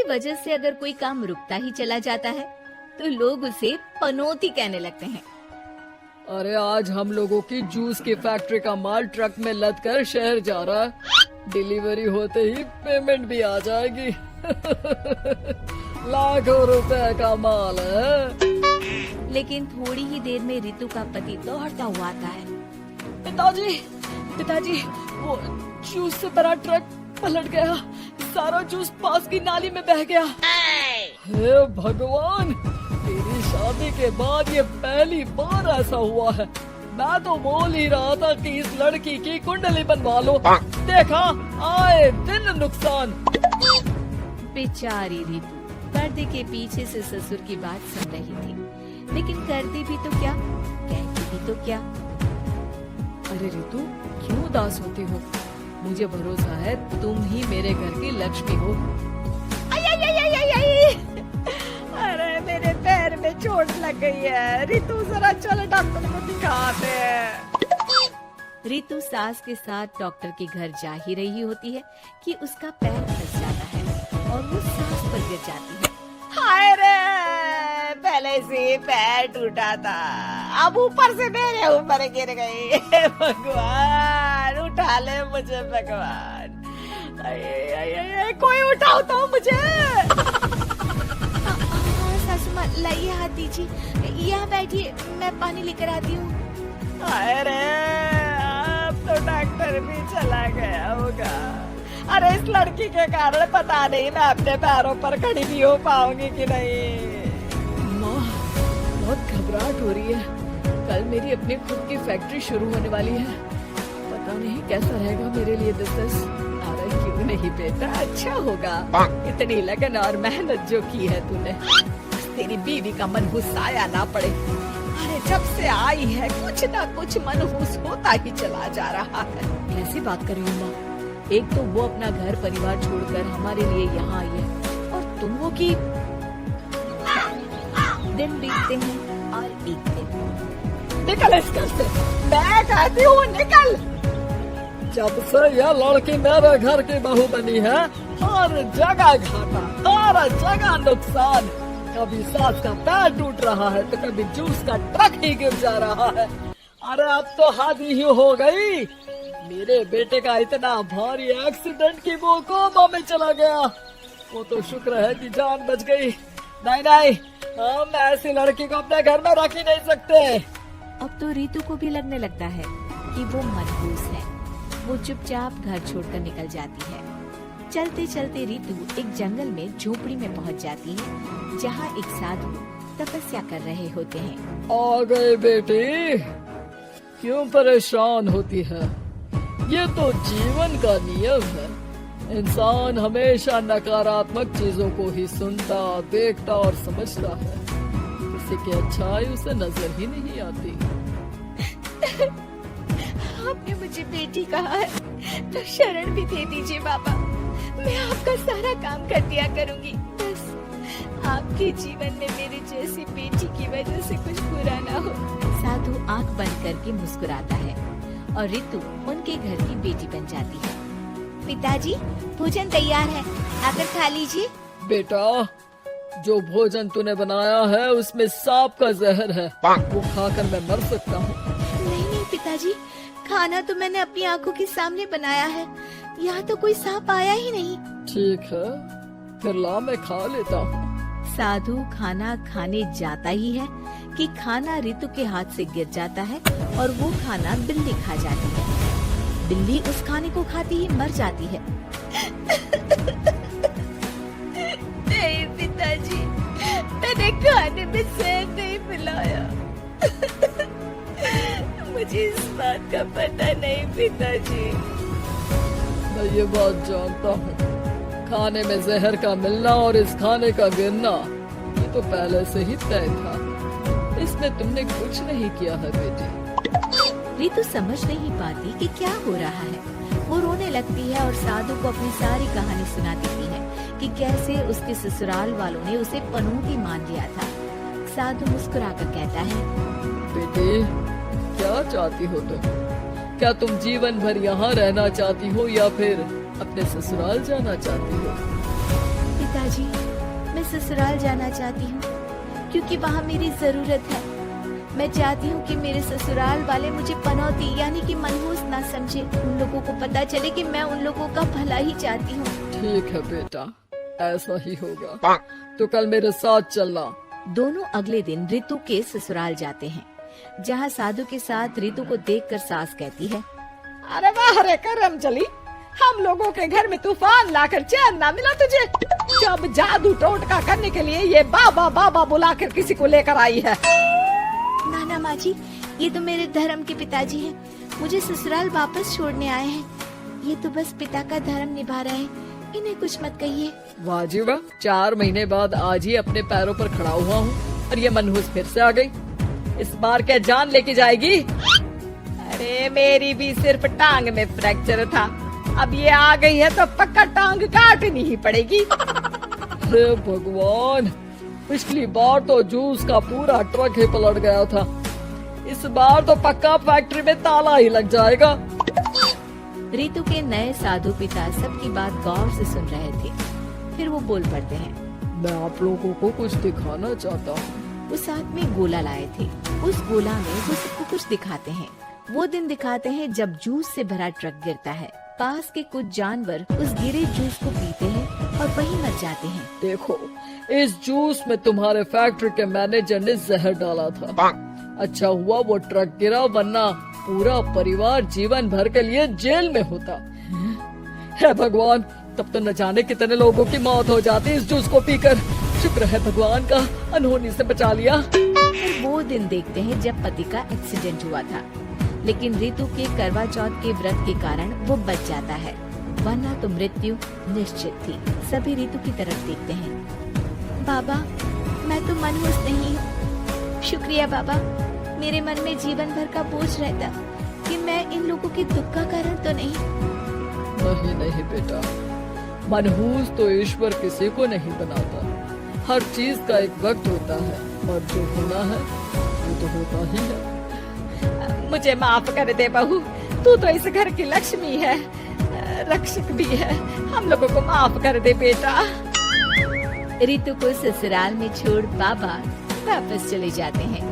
वजह से अगर कोई काम रुकता ही चला जाता है तो लोग उसे पनौती कहने लगते हैं। अरे आज हम लोगों की जूस की फैक्ट्री का माल ट्रक में लद कर शहर जा रहा है। डिलीवरी होते ही पेमेंट भी आ जाएगी। लाखों रुपए का माल है। लेकिन थोड़ी ही देर में रितु का पति दौड़ता हुआ आता है। पिताजी, वो जूस से भरा ट्रक पलट गया। सारा जूस पास की नाली में बह गया। हे भगवान, तेरी शादी के बाद ये पहली बार ऐसा हुआ है। मैं तो बोल ही रहा था कि इस लड़की की कुंडली बनवा लो। देखा, आए दिन नुकसान। बेचारी रितु पर्दे के पीछे से ससुर की बात सुन रही थी, लेकिन करती भी तो क्या, कहती भी तो क्या। अरे रितु, क्यों उदास होती हो? मुझे भरोसा है तुम ही मेरे घर की लक्ष्मी हो। अरे मेरे पैर में चोट लग गई है। रितु जरा चल डॉक्टर को दिखाते हैं। रितु सास के साथ डॉक्टर के घर जा ही रही होती है कि उसका पैर फंस जाता है और वो सास पर गिर जाती है। हाय रे, पहले से पैर टूटा था, अब ऊपर से मेरे ऊपर गिर गई। भगवान उठा ले मुझे, भगवान। कोई उठाओ तो मुझे। सासू माँ, लाइए हाथ दीजिए, यहाँ बैठिए, मैं पानी लेकर आती हूँ। अरे अब तो डॉक्टर भी चला गया होगा। अरे इस लड़की के कारण पता नहीं मैं अपने पैरों पर खड़ी भी हो पाऊंगी कि नहीं। माँ, बहुत घबराहट हो रही है। कल मेरी अपनी खुद की फैक्ट्री शुरू होने वाली है। पता नहीं कैसा रहेगा मेरे लिए बिजनेस। अरे क्यों नहीं बेटा, अच्छा होगा। इतनी लगन और मेहनत जो की है तूने, तेरी बीवी का मन गुस्साया ना पड़े। अरे जब से आई है कुछ ना कुछ मनहूस होता ही चला जा रहा है। कैसी बात कर रही हो माँ? एक तो वो अपना घर परिवार छोड़कर हमारे लिए यहाँ आई है, और तुम वो की। दिन बीतते हैं और एक दिन। निकल इस घर से, मैं कहती हूँ निकल। जब से यह लड़की मेरे घर की बहू बनी है, हर जगह घाटा, हर जगह नुकसान। कभी सास का पैर टूट रहा है तो कभी जूस का ट्रक ही गिर जा रहा है। अरे अब तो हद ही हो गई। मेरे बेटे का इतना भारी एक्सीडेंट कि वो कोमा में चला गया। वो तो शुक्र है कि जान बच गई। नहीं, हम ऐसी लड़की को अपने घर में रख ही नहीं सकते। अब तो रितु को भी लगने लगता है कि वो मनहूस है। वो चुपचाप घर छोड़कर निकल जाती है। चलते चलते रितु एक जंगल में झोपड़ी में पहुंच जाती है, जहां एक साधु तपस्या कर रहे होते हैं। आ गए बेटी, क्यों परेशान होती है? ये तो जीवन का नियम है। इंसान हमेशा नकारात्मक चीजों को ही सुनता, देखता और समझता है। किसी की अच्छाई उसे नजर ही नहीं आती। आपने मुझे बेटी कहा है तो शरण भी दे दीजिए बाबा। मैं आपका सारा काम कर दिया करूंगी। बस आपके जीवन में मेरे जैसी बेटी की वजह से कुछ बुरा ना हो। साधु आंख बंद करके मुस्कुराता है और रितु उनके घर की बेटी बन जाती है। पिताजी, भोजन तैयार है, आकर खा लीजिए। बेटा, जो भोजन तूने बनाया है उसमें सांप का जहर है। वो खाकर मैं मर सकता हूँ। नहीं पिताजी, खाना तो मैंने अपनी आंखों के सामने बनाया है। यहाँ तो कोई सांप आया ही नहीं। ठीक है, फिर ला मैं खा लेता हूँ। साधु खाना खाने जाता ही है कि खाना रितु के हाथ से गिर जाता है और वो खाना बिल्ली खा जाती है। बिल्ली उस खाने को खाती ही मर जाती है। नहीं पिताजी, मैंने खाने में जहर नहीं मिलाया। मुझे इस बात का पता नहीं पिताजी। मैं ये बात जानता हूँ। खाने में जहर का मिलना और इस खाने का गिरना, ये तो पहले से ही तय था। इसमें तुमने कुछ नहीं किया है बेटी। रितु समझ नहीं पाती कि क्या हो रहा है। वो रोने लगती है और साधु को अपनी सारी कहानी सुना देती है कि कैसे उसके ससुराल वालों ने उसे पनौती मान लिया था। साधु मुस्कुराकर कहता है, बेटी, क्या चाहती हो तुम? क्या तुम जीवन भर यहाँ रहना चाहती हो या फिर अपने ससुराल जाना चाहती हो? पिताजी, मैं ससुराल जाना चाहती हूँ क्योंकि वहाँ मेरी जरूरत है। मैं चाहती हूँ कि मेरे ससुराल वाले मुझे पनौती यानी कि मनहूस ना समझे। उन लोगों को पता चले कि मैं उन लोगों का भला ही चाहती हूँ। ठीक है बेटा, ऐसा ही होगा। तो कल मेरे साथ चलना। दोनों अगले दिन रितु के ससुराल जाते हैं, जहाँ साधु के साथ रितु को देखकर सास कहती है, अरे वाह रे करम चली, हम लोगों के घर में तूफान लाकर चैन ना मिला तुझे। जब जादू टोटका करने के लिए ये बाबा बाबा बुलाकर किसी को लेकर आई है। नाना माँ जी, ये तो मेरे धर्म के पिताजी हैं, मुझे ससुराल वापस छोड़ने आए हैं। ये तो बस पिता का धर्म निभा रहे हैं, इन्हें कुछ मत कहिए। वाह जी वाह, 4 महीने बाद आज ही अपने पैरों पर खड़ा हुआ हूँ और ये मनहूस फिर से आ गई। इस बार क्या जान लेके जाएगी? अरे मेरी भी सिर्फ टांग में फ्रैक्चर था, अब ये आ गई है तो पक्का टांग काटनी ही पड़ेगी। अरे भगवान, पिछली बार तो जूस का पूरा ट्रक ही पलट गया था, इस बार तो पक्का फैक्ट्री में ताला ही लग जाएगा। रितु के नए साधु पिता सबकी बात गौर से सुन रहे थे। फिर वो बोल पड़ते हैं, मैं आप लोगों को कुछ दिखाना चाहता हूँ। वो साथ में गोला लाए थे। उस गोला में वो सबको कुछ दिखाते हैं। वो दिन दिखाते हैं जब जूस से भरा ट्रक गिरता है। पास के कुछ जानवर उस गिरे जूस को पीते हैं और वहीं मर जाते हैं। देखो, इस जूस में तुम्हारे फैक्ट्री के मैनेजर ने जहर डाला था। अच्छा हुआ वो ट्रक गिरा, वरना पूरा परिवार जीवन भर के लिए जेल में होता। हे भगवान, तब तो न जाने कितने लोगों की मौत हो जाती इस जूस को पीकर। शुक्र है भगवान का, अनहोनी से बचा लिया। फिर वो दिन देखते हैं जब पति का एक्सीडेंट हुआ था, लेकिन रितु के करवा चौथ के व्रत के कारण वो बच जाता है, वरना तो मृत्यु निश्चित थी। सभी रितु की तरफ देखते हैं। बाबा, मैं तो मनहूस नहीं हूँ। शुक्रिया बाबा, मेरे मन में जीवन भर का बोझ रहता कि मैं इन लोगों के दुख का कारण तो नहीं। नहीं नहीं बेटा, मनहूस तो ईश्वर किसी को नहीं बनाता। हर चीज का एक वक्त होता है और जो होना है वो तो होता ही है। मुझे माफ कर दे बहू, तू तो इस घर की लक्ष्मी है, रक्षक भी है। हम लोगों को माफ कर दे बेटा। रितु को ससुराल में छोड़ बाबा वापस चले जाते हैं।